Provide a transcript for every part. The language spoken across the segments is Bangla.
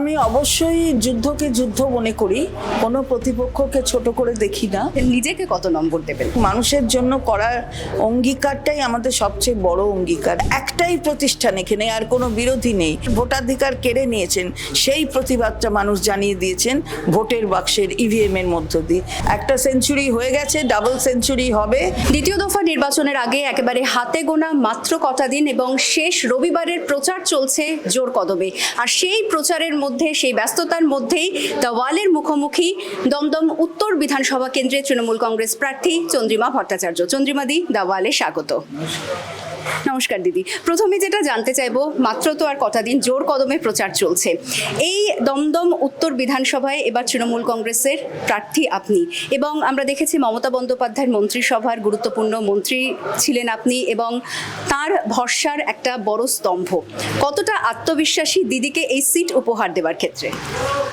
আমি অবশ্যই যুদ্ধকে যুদ্ধ মনে করি, কোনো প্রতিপক্ষকে ছোট করে দেখি না। নিজেকে কত নম্বর দেবেন? মানুষের জন্য করার অঙ্গীকারটাই আমাদের সবচেয়ে বড় অঙ্গীকার। একটাই প্রতিষ্ঠান, এখানে আর কোনো বিরোধী নেই। ভোটাধিকার কেড়ে নিয়েছেন, সেই প্রতিবাদটা মানুষ জানিয়ে দিয়েছেন ভোটের বাক্সের ইভিএম এর মধ্য দিয়ে। একটা সেঞ্চুরি হয়ে গেছে, ডাবল সেঞ্চুরি হবে। দ্বিতীয় দফা নির্বাচনের আগে একেবারে হাতে গোনা মাত্র কটা দিন এবং শেষ রবিবারের প্রচার চলছে জোর কদমে। আর সেই প্রচারের মধ্যে, সেই ব্যস্ততার মধ্যেই দ্য ওয়ালের মুখোমুখি দমদম উত্তর বিধানসভা কেন্দ্রে তৃণমূল কংগ্রেস প্রার্থী চন্দ্রিমা ভট্টাচার্য। চন্দ্রিমা দি, দ্য ওয়ালে স্বাগত। নমস্কার দিদি। প্রথমে যেটা জানতে চাইবো, মাত্র তো আর কটা দিন, জোর কদমে প্রচার চলছে। এই দমদম উত্তর বিধানসভায় এবার তৃণমূল কংগ্রেসের প্রার্থী আপনি, এবং আমরা দেখেছি মমতা বন্দ্যোপাধ্যায়ের মন্ত্রিসভার গুরুত্বপূর্ণ মন্ত্রী ছিলেন আপনি, এবং তার ভরসার একটা বড় স্তম্ভ। কতটা আত্মবিশ্বাসী দিদিকে এই সিট উপহার দেওয়ার ক্ষেত্রে?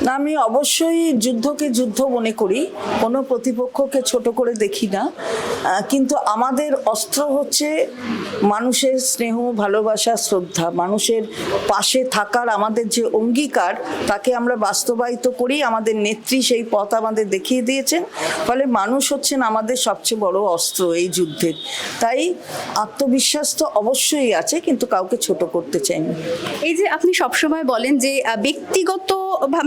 না, আমি অবশ্যই যুদ্ধকে যুদ্ধ মনে করি, কোনো প্রতিপক্ষকে ছোট করে দেখি না। কিন্তু আমাদের অস্ত্র হচ্ছে মানুষের স্নেহ, ভালোবাসা, শ্রদ্ধা। মানুষের পাশে থাকার আমাদের যে অঙ্গীকার, তাকে আমরা বাস্তবায়িত করি। আমাদের নেত্রী সেই পথ আমাদের দেখিয়ে দিয়েছেন। ফলে মানুষ হচ্ছেন আমাদের সবচেয়ে বড় অস্ত্র এই যুদ্ধের। তাই আত্মবিশ্বাস তো অবশ্যই আছে, কিন্তু কাউকে ছোট করতে চাই না। এই যে আপনি সবসময় বলেন যে ব্যক্তিগত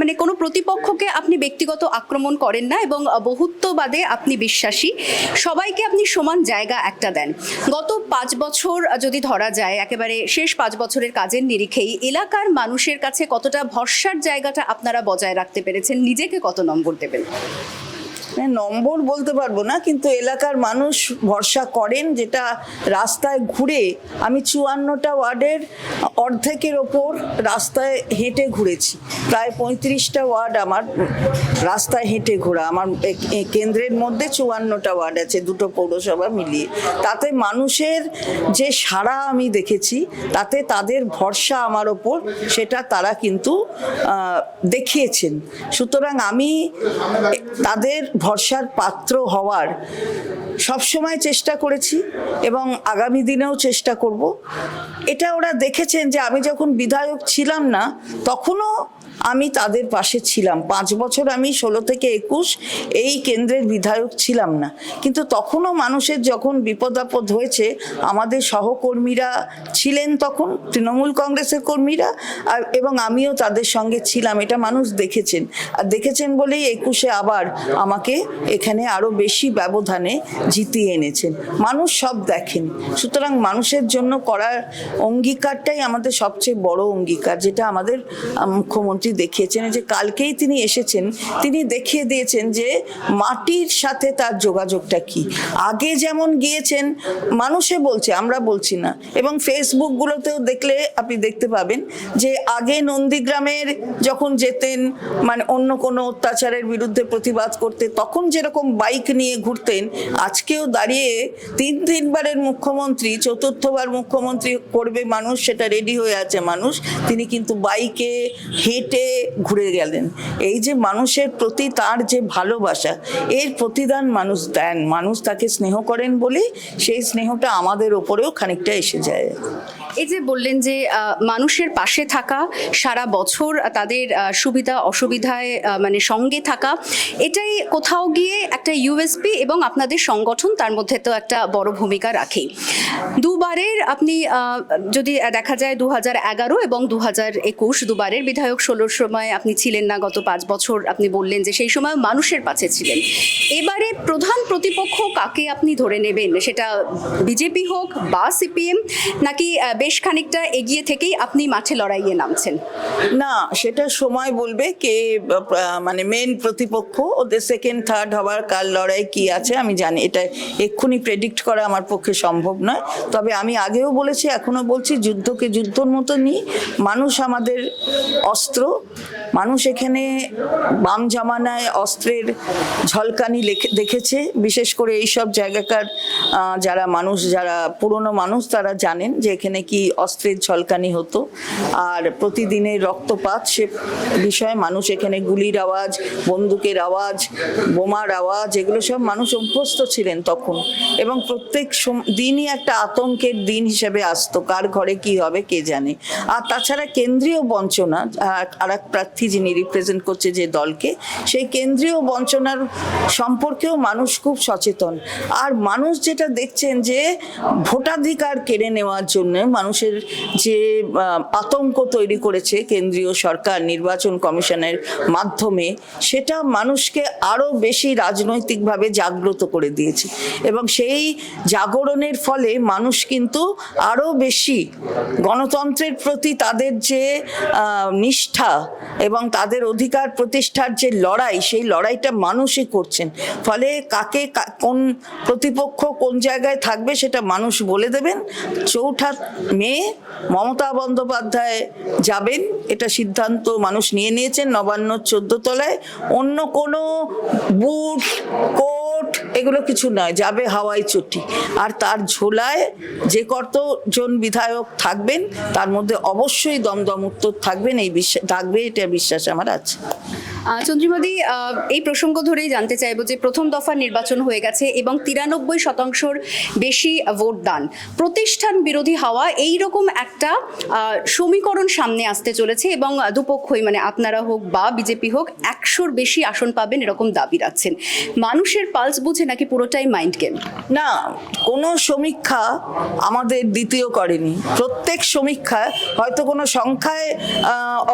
মানে কোনো প্রতিপক্ষকে আপনি ব্যক্তিগত আক্রমণ করেন না, এবং বহুত্ববাদে আপনি বিশ্বাসী, সবাইকে আপনি সমান জায়গা একটা দেন। গত 5 বছর যদি ধরা যায়, একেবারে শেষ 5 বছরের কাজের নিরিখেই এলাকার মানুষের কাছে কতটা ভরসার জায়গাটা আপনারা বজায় রাখতে পেরেছেন? নিজেকে কত নম্বর দেবেন? নম্বর বলতে পারবো না, কিন্তু এলাকার মানুষ ভরসা করেন। যেটা রাস্তায় ঘুরে, আমি 54টা ওয়ার্ডের অর্ধেকের ওপর রাস্তায় হেঁটে ঘুরেছি। প্রায় 35টা ওয়ার্ড আমার রাস্তায় হেঁটে ঘোরা। আমার কেন্দ্রের মধ্যে 54টা ওয়ার্ড আছে, দুটো পৌরসভা মিলিয়ে। তাতে মানুষের যে সাড়া আমি দেখেছি, তাতে তাদের ভরসা আমার ওপর, সেটা তারা কিন্তু দেখিয়েছেন। সুতরাং আমি তাদের ভরসার পাত্র হওয়ার সবসময় চেষ্টা করেছি এবং আগামী দিনেও চেষ্টা করব। এটা ওরা দেখেছেন যে আমি যখন বিধায়ক ছিলাম না, তখনও আমি তাদের পাশে ছিলাম। 5 বছর আমি 16 থেকে 21 এই কেন্দ্রের বিধায়ক ছিলাম না, কিন্তু তখনও মানুষের যখন বিপদ আপদ হয়েছে, আমাদের সহকর্মীরা ছিলেন তখন, তৃণমূল কংগ্রেসের কর্মীরা, এবং আমিও তাদের সঙ্গে ছিলাম। এটা মানুষ দেখেছেন, আর দেখেছেন বলেই 21-এ আবার আমাকে এখানে আরো বেশি ব্যবধানে জিতিয়ে এনেছেন। মানুষ সব দেখেন। সুতরাং মানুষের জন্য করার অঙ্গীকারটাই আমাদের সবচেয়ে বড় অঙ্গীকার, যেটা আমাদের মুখ্যমন্ত্রী দেখিয়েছেন। যে কালকেই তিনি এসেছেন, তিনি দেখিয়ে দিয়েছেন যে মাটির সাথে তার যোগাযোগটা কি। আগে যেমন গিয়েছেন, মানুষে বলছে, আমরা বলছি না, এবং ফেসবুকগুলোতেও দেখলে আপনি দেখতে পাবেন যে আগে নন্দীগ্রামের যখন যেতেন, মানে অন্য কোনো অত্যাচারের বিরুদ্ধে প্রতিবাদ করতে, তখন যেরকম বাইক নিয়ে ঘুরতেন, আজকেও দাঁড়িয়ে 3-3বারের মুখ্যমন্ত্রী, 4র্থবার মুখ্যমন্ত্রী করবে মানুষ, সেটা রেডি হয়ে আছে মানুষ। তিনি কিন্তু বাইকে, হেঁটে ঘুরে গেলেন। এই যে মানুষের প্রতি তার যে ভালোবাসা, এর প্রতিদান মানুষ দেন। মানুষ তাকে স্নেহ করেন বলেই সেই স্নেহটা আমাদের ওপরেও খানিকটা এসে যায়। এই যে বললেন যে মানুষের পাশে থাকা, সারা বছর তাদের সুবিধা অসুবিধায় মানে সঙ্গে থাকা, এটাই কোথাও গিয়ে একটা ইউএসপি, এবং আপনাদের সংগঠন তার মধ্যে তো একটা বড় ভূমিকা রাখে। দুবারের আপনি যদি দেখা যায় 2011 এবং 2021, দুবারের বিধায়ক। 16 সময় আপনি ছিলেন না, গত 5 বছর আপনি বললেন যে সেই সময় মানুষের পাশে ছিলেন। এবারে প্রধান প্রতিপক্ষ কাকে আপনি ধরে নেবেন? সেটা বিজেপি হোক বা সিপিএম, নাকি বেশ খানিকটা এগিয়ে থেকেই আপনি মাঠে লড়াইয়ে নামছেন? না, সেটা সময় বলবে কে মানে মেন প্রতিপক্ষ। ওদের সেকেন্ড থার্ড হওয়ার কাল লড়াই কি আছে আমি জানি, এটা এক্ষুনি প্রেডিক্ট করা আমার পক্ষে সম্ভব নয়। তবে আমি আগেও বলেছি, এখনো বলছি, যুদ্ধকে যুদ্ধর মতো নিই। মানুষ আমাদের অস্ত্র। মানুষ এখানে বাম জামানায় অস্ত্রের ঝলকানি দেখেছে। বিশেষ করে এইসব জায়গাকার যারা মানুষ, যারা পুরনো মানুষ, তারা জানেন যে এখানে কি অস্ত্রের ঝলকানি হতো। আর প্রতিদিনের রক্তপাত, সে বিষয়ে মানুষ এখানে গুলির আওয়াজ, বন্দুকের আওয়াজ, বোমার আওয়াজ, এগুলো সব মানুষ অভ্যস্ত ছিলেন তখন। এবং প্রত্যেক দিনই একটা আতঙ্কের দিন হিসেবে আসতো, কার ঘরে কি হবে কে জানে। আর তাছাড়া কেন্দ্রীয় বঞ্চনা, আর এক প্রার্থী দেখি যিনি রিপ্রেজেন্ট করছে যে দলকে, সেই কেন্দ্রীয় বঞ্চনার সম্পর্কেও মানুষ খুব সচেতন। আর মানুষ যেটা দেখছেন যে ভোটাধিকার কেড়ে নেওয়ার জন্য মানুষের যে আতঙ্ক তৈরি করেছে কেন্দ্রীয় সরকার নির্বাচন কমিশনের মাধ্যমে, সেটা মানুষকে আরও বেশি রাজনৈতিকভাবে জাগ্রত করে দিয়েছে। এবং সেই জাগরণের ফলে মানুষ কিন্তু আরও বেশি গণতন্ত্রের প্রতি তাদের যে নিষ্ঠা এবং তাদের অধিকার প্রতিষ্ঠার যে লড়াই, সেই লড়াইটা মানুষই করছেন। ফলে কাকে কোন প্রতিপক্ষ কোন জায়গায় থাকবে সেটা মানুষ বলে দেবেন। 4 মে মমতা বন্দ্যোপাধ্যায় যাবেন, এটা সিদ্ধান্ত মানুষ নিয়ে নিয়েছেন নবান্ন 14 তলায়। অন্য কোনো বুট কোট এগুলো কিছু নয়, যাবে হাওয়াই চটি। আর তার ঝোলায় যে কতজন বিধায়ক থাকবেন তার মধ্যে অবশ্যই দমদম উত্তর থাকবেন, এই বিশ্বাস থাকবে, এটা বিশ্বাস আমার আছে। চন্দ্রিমাদি, এই প্রসঙ্গ ধরেই জানতে চাইবো যে প্রথম দফার নির্বাচন হয়ে গেছে এবং 93% বেশি ভোট দান, প্রতিষ্ঠান বিরোধী হওয়া এইরকম একটা সমীকরণ সামনে আসতে চলেছে এবং দুপক্ষই মানে আপনারা হোক বা বিজেপি হোক 100-র বেশি আসন পাবেন এরকম দাবি রাখছেন। মানুষের পালস বুঝে নাকি পুরোটাই মাইন্ড গেম? না, কোনো সমীক্ষা আমাদের দ্বিতীয় করেনি। প্রত্যেক সমীক্ষা হয়তো কোনো সংখ্যায়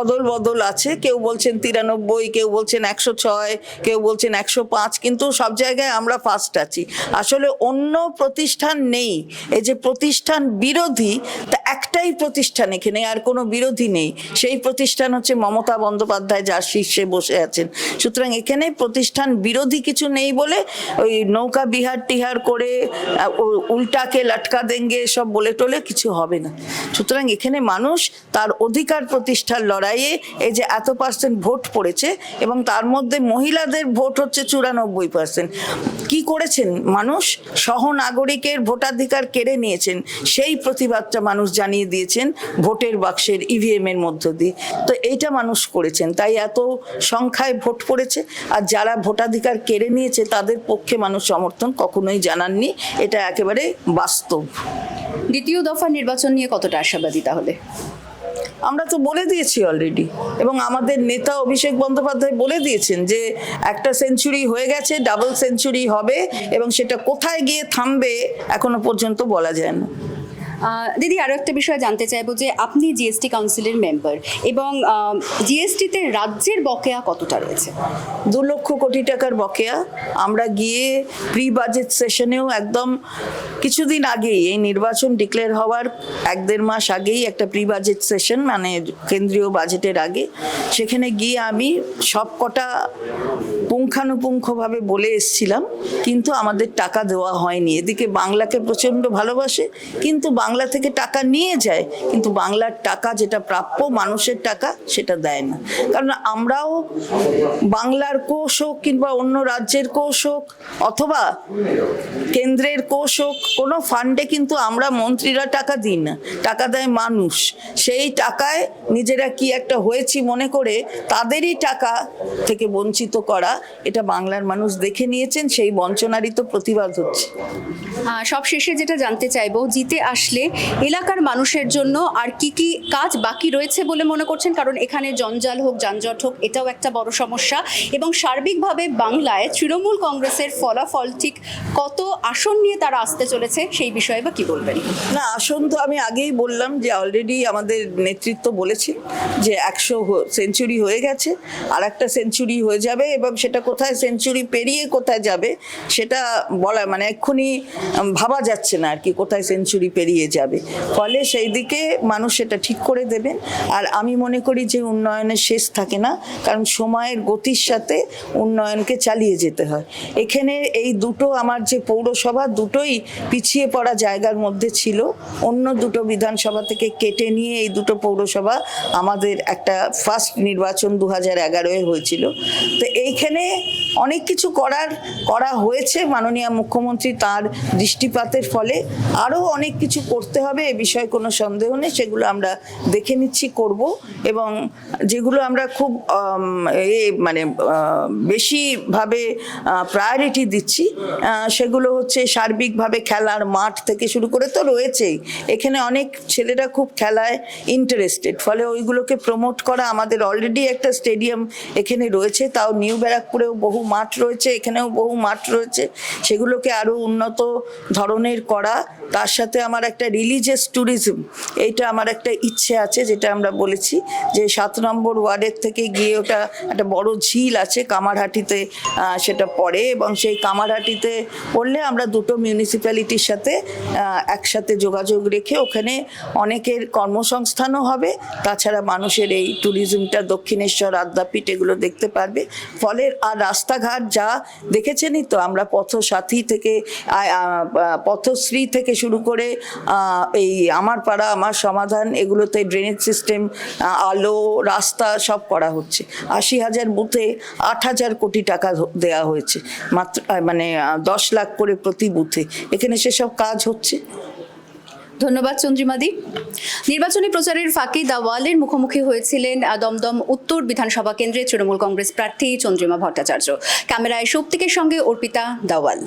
অদল বদল আছে, কেউ বলছেন 93, কেউ বলছেন 106, কেউ বলছেন 105, কিন্তু সব জায়গায় আমরা ফার্স্ট আছি। আসলে অন্য প্রতিষ্ঠান নেই। এই যে প্রতিষ্ঠান বিরোধী, তা একটাই প্রতিষ্ঠান, এখানে আর কোনো বিরোধী নেই। সেই প্রতিষ্ঠান হচ্ছে মমতা বন্দ্যোপাধ্যায়, যার শীর্ষে বসে আছেন। সুতরাং এখানে প্রতিষ্ঠান বিরোধী কিছু নেই বলে ওই নৌকা বিহার টিহার করে উল্টাকে লটকা দেঙ্গে সব বলে টলে কিছু হবে না। সুতরাং এখানে মানুষ তার অধিকার প্রতিষ্ঠার লড়াইয়ে এই যে এত % ভোট পড়েছে এবং তার মধ্যে মহিলাদের ভোট হচ্ছে 94%। কি করেছেন মানুষ? সহনাগরিকের ভোটাধিকার কেড়ে নিয়েছেন, সেই প্রতিবাদটা মানুষ জানিয়ে দিয়েছেন ভোটের বাক্সের ইভিএম এর মধ্য দিয়ে। তো এইটা মানুষ করেছেন, তাই এত সংখ্যায় ভোট পড়েছে। আর যারা ভোটাধিকার কেড়ে নিয়েছে তাদের পক্ষে মানুষ সমর্থন কখনোই জানাননি, এটা একেবারে বাস্তব। দ্বিতীয় দফার নির্বাচন নিয়ে কতটা আশাবাদী তাহলে? আমরা তো বলে দিয়েছি অলরেডি, এবং আমাদের নেতা অভিষেক বন্দ্যোপাধ্যায় বলে দিয়েছেন যে একটা সেঞ্চুরি হয়ে গেছে, ডাবল সেঞ্চুরি হবে, এবং সেটা কোথায় গিয়ে থামবে এখনো পর্যন্ত বলা যায় না। দিদি, আরও একটা বিষয় জানতে চাইবো যে আপনি জিএসটি কাউন্সিলের মেম্বার এবং জিএসটিতে রাজ্যের বকেয়া কতটা রয়েছে? 2 লক্ষ কোটি টাকার বকেয়া। আমরা গিয়ে প্রি বাজেট সেশনেও একদম কিছুদিন আগেই, এই নির্বাচন ডিক্লেয়ার হওয়ার 1-1.5 মাস আগেই একটা প্রি বাজেট সেশন, মানে কেন্দ্রীয় বাজেটের আগে, সেখানে গিয়ে আমি সব কটা পুঙ্খানুপুঙ্খভাবে বলে এসেছিলাম, কিন্তু আমাদের টাকা দেওয়া হয়নি। এদিকে বাংলাকে প্রচণ্ড ভালোবাসে, কিন্তু বাংলা থেকে টাকা নিয়ে যায়, কিন্তু বাংলার টাকা যেটা প্রাপ্য মানুষের টাকা সেটা দেয় না। কারণ আমরাও বাংলার কোষ হোক কিংবা অন্য রাজ্যের কোষ হোক অথবা কেন্দ্রের কোষ হোক, কোনো ফান্ডে কিন্তু আমরা মন্ত্রীরা টাকা দিই না, টাকা দেয় মানুষ। সেই টাকায় নিজেরা কি একটা হয়েছি মনে করে তাদেরই টাকা থেকে বঞ্চিত করা, এটা বাংলার মানুষ দেখে নিয়েছেন। সেই বঞ্চনারই তো প্রতিবাদ হচ্ছে। সব শেষে যেটা জানতে চাইবো, জিতে আসলে এলাকার মানুষের জন্য আর কি কি কাজ বাকি রয়েছে বলে মনে করছেন? কারণ এখানে জঞ্জাল হোক, যানজট হোক, এটাও একটা বড় সমস্যা। এবং সার্বিকভাবে বাংলায় তৃণমূল কংগ্রেসের ফলাফল ঠিক কত আসন নিয়ে তারা আসতে চলেছে, সেই বিষয়ে বা কি বলবেন? না, আসন তো আমি আগেই বললাম যে অলরেডি আমাদের নেতৃত্ব বলেছে যে 100 সেঞ্চুরি হয়ে গেছে, আর একটা সেঞ্চুরি হয়ে যাবে, এবং সেটা কোথায় সেঞ্চুরি পেরিয়ে কোথায় যাবে সেটা বলা মানে এক্ষুনি ভাবা যাচ্ছে না আর কি, কোথায় সেঞ্চুরি পেরিয়ে যাবে। ফলে সেই দিকে মানুষ সেটা ঠিক করে দেবেন। আর আমি মনে করি যে উন্নয়নের শেষ থাকে না, কারণ সময়ের গতির সাথে উন্নয়নকে চালিয়ে যেতে হয়। এখানে এই দুটো আমার যে পৌরসভা, দুটোই পিছিয়ে পড়া জায়গার মধ্যে ছিল। অন্য দুটো বিধানসভা থেকে কেটে নিয়ে এই দুটো পৌরসভা আমাদের একটা ফার্স্ট নির্বাচন 2011-এ হয়েছিল। তো এইখানে অনেক কিছু করা হয়েছে মাননীয় মুখ্যমন্ত্রী তার দৃষ্টিপাতের ফলে। আরও অনেক কিছু করতে হবে, এ বিষয়ে কোনো সন্দেহ নেই। সেগুলো আমরা দেখে নিচ্ছি, করব। এবং যেগুলো আমরা খুব বেশিভাবে প্রায়োরিটি দিচ্ছি সেগুলো হচ্ছে সার্বিকভাবে খেলার মাঠ থেকে শুরু করে তো রয়েছেই। এখানে অনেক ছেলেরা খুব খেলায় ইন্টারেস্টেড, ফলে ওইগুলোকে প্রমোট করা। আমাদের অলরেডি একটা স্টেডিয়াম এখানে রয়েছে, তাও নিউ ব্যারাকপুরেও বহু মাঠ রয়েছে, এখানেও বহু মাঠ রয়েছে। সেগুলোকে আরও উন্নত ধরনের করা। তার সাথে আমার একটা রিলিজিয়াস ট্যুরিজম, এইটা আমার একটা ইচ্ছে আছে, যেটা আমরা বলেছি যে 7 নম্বর ওয়ার্ডের থেকে গিয়ে ওটা একটা বড় ঝিল আছে কামারহাটিতে, সেটা পড়ে। এবং সেই কামারহাটিতে পড়লে আমরা দুটো মিউনিসিপ্যালিটির সাথে একসাথে যোগাযোগ রেখে ওখানে অনেকের কর্মসংস্থানও হবে। তাছাড়া মানুষের এই ট্যুরিজমটা, দক্ষিণেশ্বর, আদ্যাপীঠ, এগুলো দেখতে পারবে। ফলে আর রাস্তাঘাট যা দেখেছেনই তো, আমরা পথসাথী থেকে পথশ্রী থেকে শুরু করে এই আমার পাড়া আমার সমাধান, এগুলোতে ড্রেনেজ সিস্টেম, আলো, রাস্তা সব করা হচ্ছে। 80,000 বুথে 8,000 কোটি টাকা দেওয়া হয়েছে, মাত্র 10 লাখ করে প্রতি বুথে। এখানে সেসব কাজ হচ্ছে। ধন্যবাদ চন্দ্রিমাদি। নির্বাচনী প্রচারের ফাঁকে দ্য ওয়ালের মুখোমুখি হয়েছিলেন দমদম উত্তর বিধানসভা কেন্দ্রের তৃণমূল কংগ্রেস প্রার্থী চন্দ্রিমা ভট্টাচার্য। ক্যামেরায় শক্তিকের সঙ্গে অর্পিতা, দ্য ওয়াল।